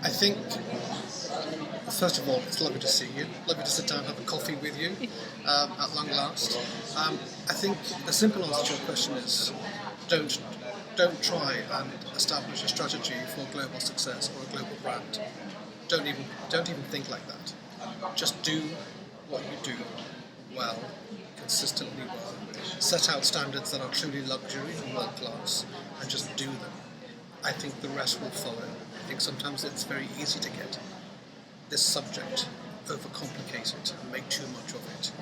I think, first of all, it's lovely to see you. Lovely to sit down and have a coffee with you at long last. I think the simple answer to your question is don't try and establish a strategy for global success or a global brand. Don't even think like that. Just do what you do well, consistently well. Set out standards that are truly luxury and world class, and just do them. I think the rest will follow. I think sometimes it's very easy to get this subject overcomplicated and make too much of it.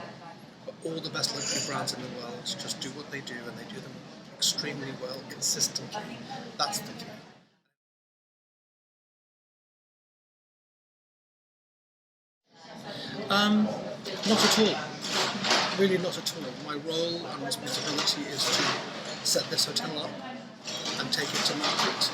But all the best luxury brands in the world just do what they do, and they do them extremely well, consistently. That's the key. Not at all. Really not at all. My role and responsibility is to set this hotel up and take it to market.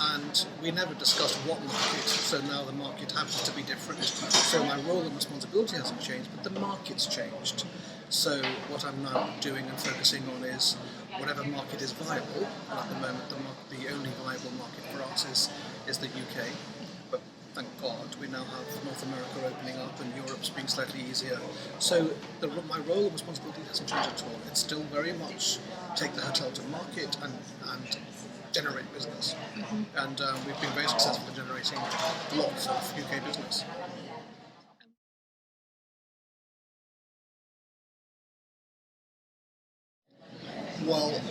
And we never discussed what market, so now the market happens to be different. So my role and responsibility hasn't changed, but the market's changed. So what I'm now doing and focusing on is whatever market is viable. And at the moment, the only viable market for us is the UK. But thank God we now have North America opening up and Europe's being slightly easier. So my role and responsibility hasn't changed at all. It's still very much take the hotel to market and generate business. And we've been very successful in generating lots of UK business. Well,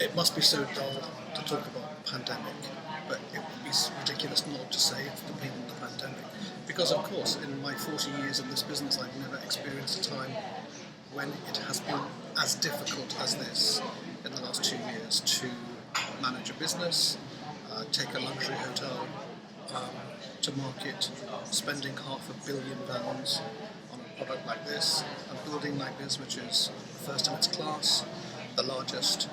it must be so dull to talk about pandemic, but it would be ridiculous not to say it's been the pandemic. Because of course, in my 40 years in this business, I've never experienced a time when it has been as difficult as this in the last 2 years to manage a business, take a luxury hotel to market, spending £500 million on a product like this, a building like this, which is first in its class, the largest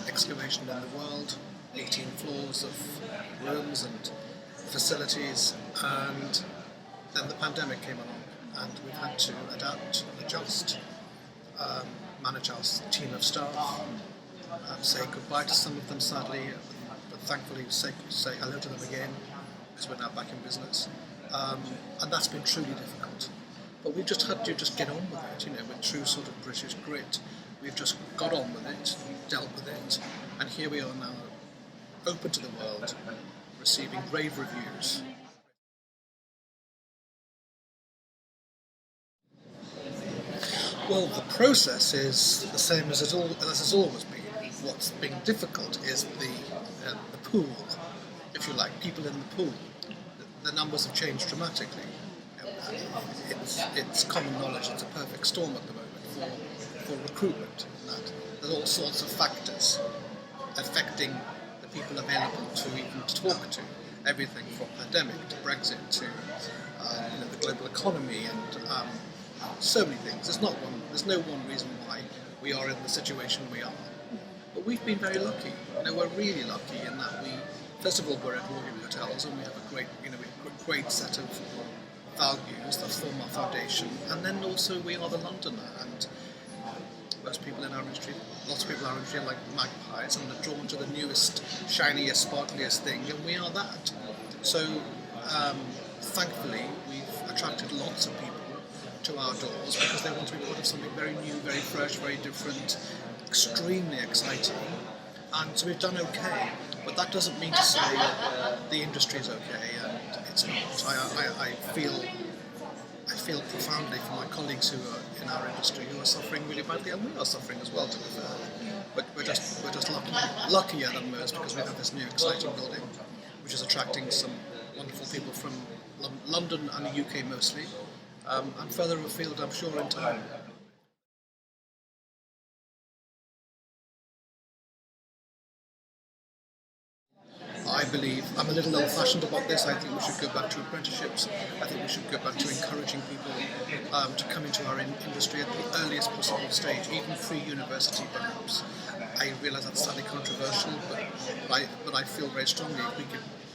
excavation in the world, 18 floors of rooms and facilities, and then the pandemic came along, and we've had to adapt, adjust, manage our team of staff, say goodbye to some of them sadly, but thankfully say hello to them again, because we're now back in business. And that's been truly difficult. But we've just had to just get on with it, with true sort of British grit. We've just got on with it, dealt with it, and here we are now, open to the world, receiving rave reviews. Well, the process is the same as it's always been. What's been difficult is the pool, if you like, people in the pool. The numbers have changed dramatically. It's common knowledge it's a perfect storm at the moment for recruitment. There's all sorts of factors affecting the people available to even talk to. Everything from pandemic to Brexit to the global economy and so many things. There's no one reason why we are in the situation we are. But we've been very lucky. We're really lucky in that first of all, we're Edwardian Hotels, and we have a great set of values that form our foundation. And then also we are the Londoner, and most people in our industry, lots of people in our industry are like magpies and are drawn to the newest, shiniest, sparkliest thing, and we are that. So thankfully, we've attracted lots of people to our doors because they want to be part of something very new, very fresh, very different, extremely exciting. And so we've done okay, but that doesn't mean to say the industry is okay, and it's not. I feel profoundly for my colleagues who are in our industry who are suffering really badly, and we are suffering as well, to be fair. But we're just luckier than most because we have this new exciting building, which is attracting some wonderful people from London and the UK mostly, and further afield, I'm sure, in time. I believe I'm a little old-fashioned about this. I think we should go back to apprenticeships. I think we should go back to encouraging people to come into our industry at the earliest possible stage, even pre-university perhaps. I realise that's slightly controversial, but I feel very strongly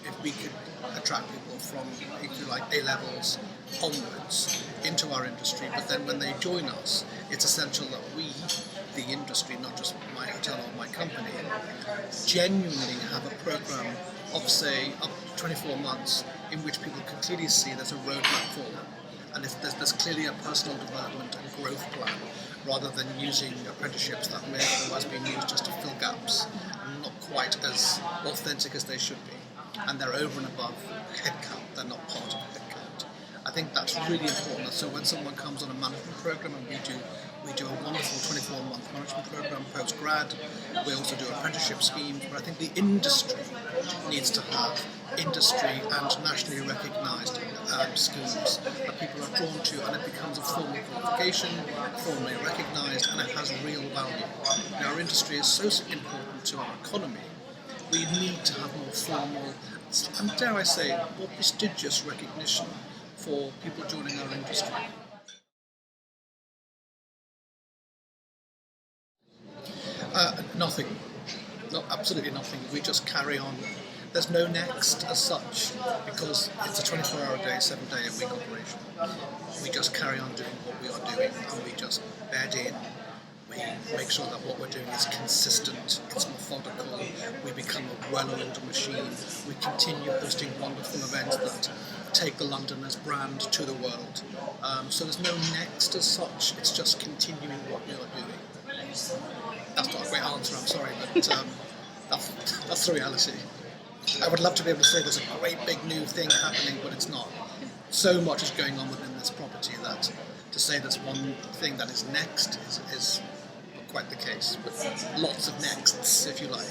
if we could attract people from, if you like, A levels onwards into our industry, but then when they join us, it's essential that we, the industry, not just my hotel or my company, genuinely have a program of, say, up to 24 months in which people can clearly see there's a roadmap for them. And if there's clearly a personal development and growth plan, rather than using apprenticeships that may have otherwise been used just to fill gaps and not quite as authentic as they should be. And they're over and above headcount, they're not part of headcount. I think that's really important. So when someone comes on a management program, and we do a wonderful 24-month management program post-grad, we also do apprenticeship schemes, but I think the industry needs to have industry and nationally recognised schemes that people are drawn to, and it becomes a formal qualification, formally recognised, and it has real value. Now, our industry is so important to our economy. We need to have more formal, and dare I say, more prestigious recognition for people joining our industry. Nothing. No, absolutely nothing. We just carry on. There's no next as such, because it's a 24-hour day, 7-day-a-week operation. We just carry on doing what we are doing, and we just bed in. We make sure that what we're doing is consistent, it's methodical, we become a well-oiled machine, we continue hosting wonderful events that take the Londoners brand to the world. So there's no next as such, it's just continuing what we are doing. That's not a great answer, I'm sorry, but that's the reality. I would love to be able to say there's a great big new thing happening, but it's not. So much is going on within this property that to say there's one thing that is next is not quite the case, but lots of nexts, if you like.